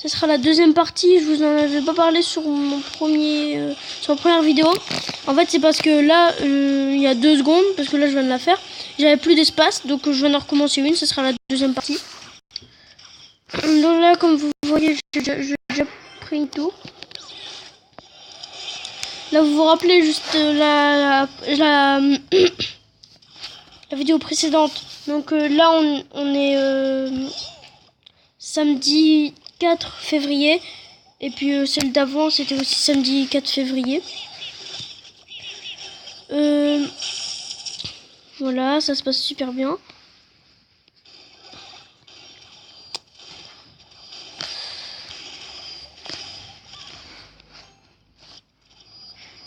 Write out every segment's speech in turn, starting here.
Ce sera la deuxième partie. Je vous en avais pas parlé sur mon sur la première vidéo. En fait, c'est parce que là, il y a 2 secondes, parce que là, je viens de la faire. J'avais plus d'espace, donc je viens d'en recommencer une. Ce sera la deuxième partie. Donc là, comme vous voyez, j'ai déjà pris une tour. Là, vous vous rappelez juste la vidéo précédente. Donc là, on est samedi 4 février. Et puis celle d'avant, c'était aussi samedi 4 février. Voilà, ça se passe super bien.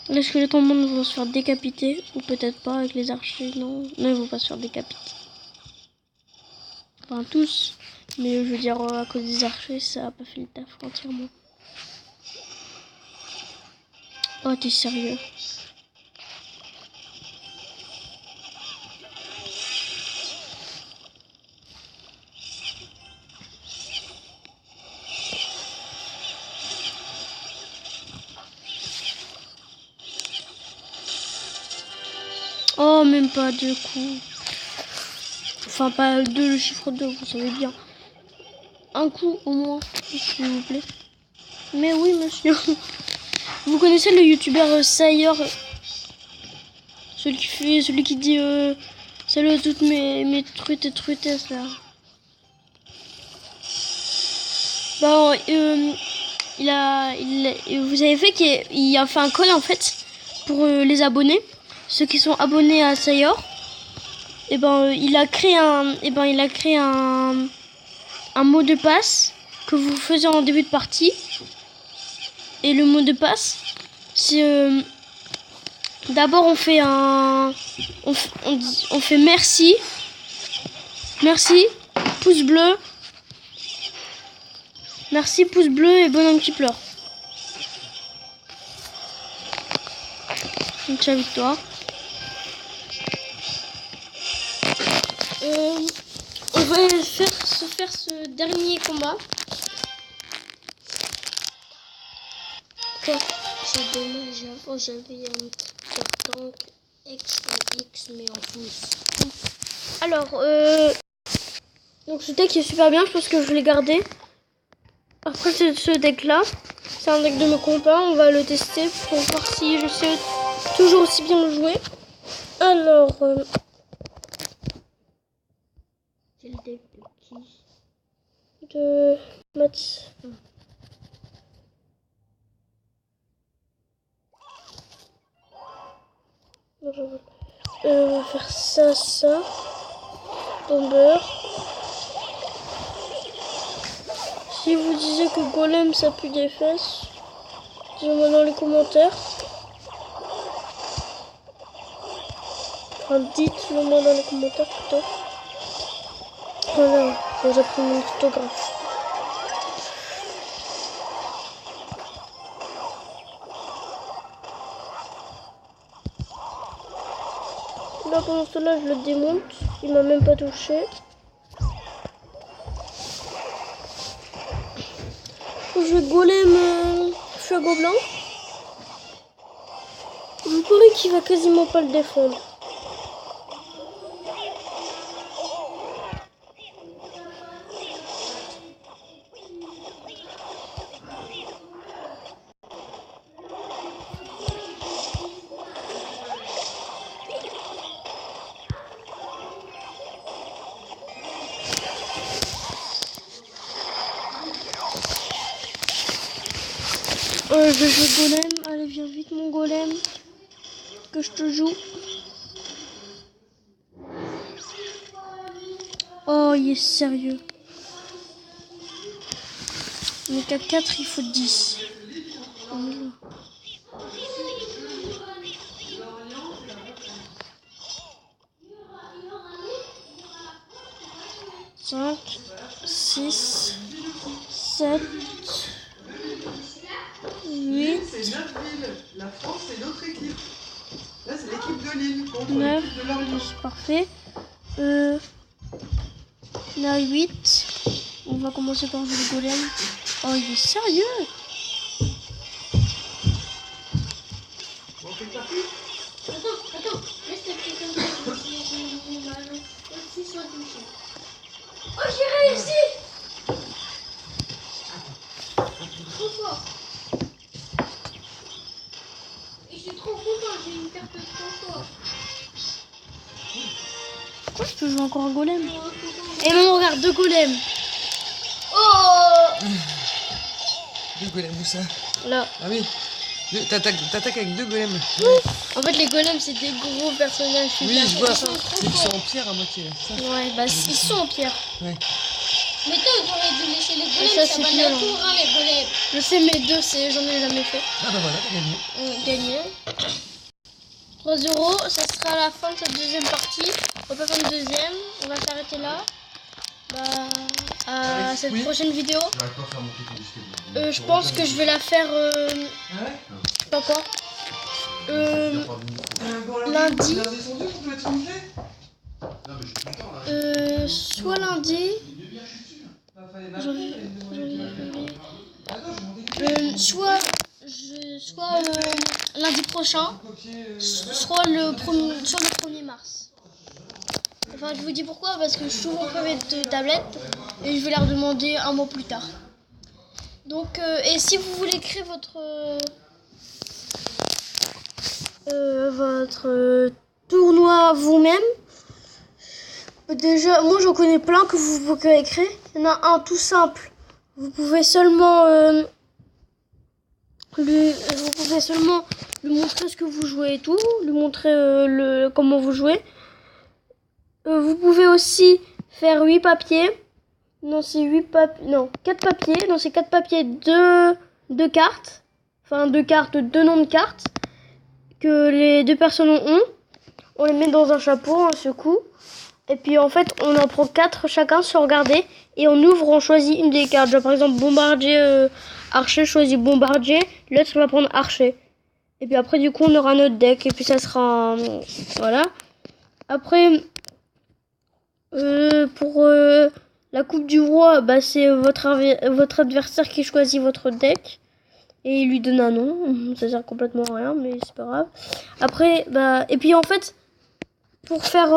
Les squelettes en monde vont se faire décapiter. Ou peut-être pas avec les archers. Non, ils vont pas se faire décapiter. Enfin, tous. Mais je veux dire, à cause des archers, ça a pas fait le taf entièrement. Oh, t'es sérieux? Oh, même pas 2 coups. Enfin, pas 2, le chiffre 2, vous savez bien. Un coup au moins, s'il vous plaît. Mais oui, monsieur. Vous connaissez le youtubeur Sayer, celui qui dit salut à toutes mes truites et truitesses là. Bon, vous avez fait qu'il a fait un code en fait pour les abonnés, ceux qui sont abonnés à Sayer. Et ben il a créé un mot de passe que vous faisiez en début de partie. Et le mot de passe, c'est d'abord on fait on fait merci, pouce bleu, merci pouce bleu et bonhomme qui pleure. Donc la victoire. On va se faire ce dernier combat. J'ai dommage, j'avais un petit tank X mais en plus. Alors, donc ce deck est super bien, je pense que je l'ai gardé. Après ce deck là, c'est un deck de mes copains, on va le tester pour voir si je sais toujours aussi bien le jouer. Alors, c'est le deck de qui? De Mats. On va faire ça. Bomber. Si vous disiez que Golem ça pue des fesses, dites-moi dans les commentaires. Enfin, dites-le moi dans les commentaires plutôt. Voilà, j'ai pris mon photographe. Là, pendant cela, je le démonte. Il m'a même pas touché. Je vais golem feu gobelin. Je parie qu'il va quasiment pas le défendre. Je joue golem, allez viens vite mon golem, que je te joue. Oh il est sérieux. Mais qu'à 4 il faut 10. Voilà. 5, 6, 7, 8. C'est notre ville. La France, c'est notre équipe. Là, c'est l'équipe de Lille contre 9, l'équipe de Lorient. parfait. Là, 8, on va commencer par jouer le golem. Oh, il est sérieux? Bon, on fait le tapis. Attends, laisse le petit comme ça. Oh, j'ai réussi! Trop fort! Et je suis trop content, j'ai une carte trop forte. Pourquoi je peux jouer encore un golem? Et maintenant, regarde, 2 golems. Oh! 2 golems, où ça? Là. Ah oui. T'attaques avec 2 golems. Oui. En fait, les golems, c'est des gros personnages. Oui, je vois. Ils sont trop Ils sont forts. en pierre à moitié. Ça. Ouais, bah ils sont en pierre. Ouais. Mais toi, t'aurais dû laisser les golems, Ça, ça c'est va violent. la tour, hein, les golems. Je sais, mais 2, j'en ai jamais fait. Ah bah voilà, t'as gagné. Gagné. 3-0, ça sera la fin de cette deuxième partie. On va pas faire une deuxième, on va s'arrêter là. Bah, à cette oui. prochaine vidéo. J'arrive pas à faire monter ton disque. Je pense que je vais la faire, Ah ouais. je sais pas quoi. Lundi. Lundi son Dieu, on peut être gonflé. Non, mais je suis content là. Soit lundi, Bah, fallait m'appeler, fallait me demander. Attends, je m'en décris. soit lundi prochain, soit le 1er mars. Enfin, je vous dis pourquoi, parce que je suis souvent privée de tablette et je vais leur demander un mois plus tard. Donc, et si vous voulez créer votre tournoi vous-même, déjà, moi j'en connais plein que vous pouvez créer. Il y en a un tout simple. Vous pouvez seulement lui montrer ce que vous jouez et tout, lui montrer comment vous jouez. Vous pouvez aussi faire 8 papiers. Non, c'est 4 papiers. Dans ces 4 papiers, 2 cartes. Enfin, 2 cartes, 2 noms de cartes que les 2 personnes ont. On les met dans un chapeau, un secoue. Et puis en fait, on en prend 4 chacun sans regarder. Et on ouvre, on choisit une des cartes. Genre par exemple, bombardier, archer, choisit bombardier. L'autre va prendre archer. Et puis après, du coup, on aura notre deck. Et puis ça sera... voilà. Après... pour la coupe du roi, bah, c'est votre adversaire qui choisit votre deck et il lui donne un nom. Ça sert complètement à rien, mais c'est pas grave. Après, bah, et puis en fait, pour faire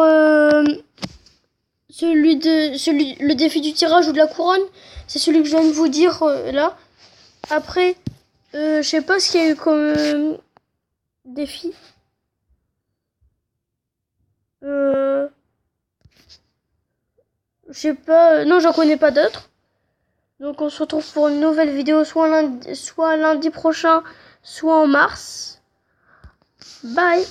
le défi du tirage ou de la couronne, c'est celui que je viens de vous dire là. Après, je sais pas ce qu'il y a eu comme défi. Je sais pas, non, j'en connais pas d'autres. Donc on se retrouve pour une nouvelle vidéo soit lundi prochain, soit en mars. Bye.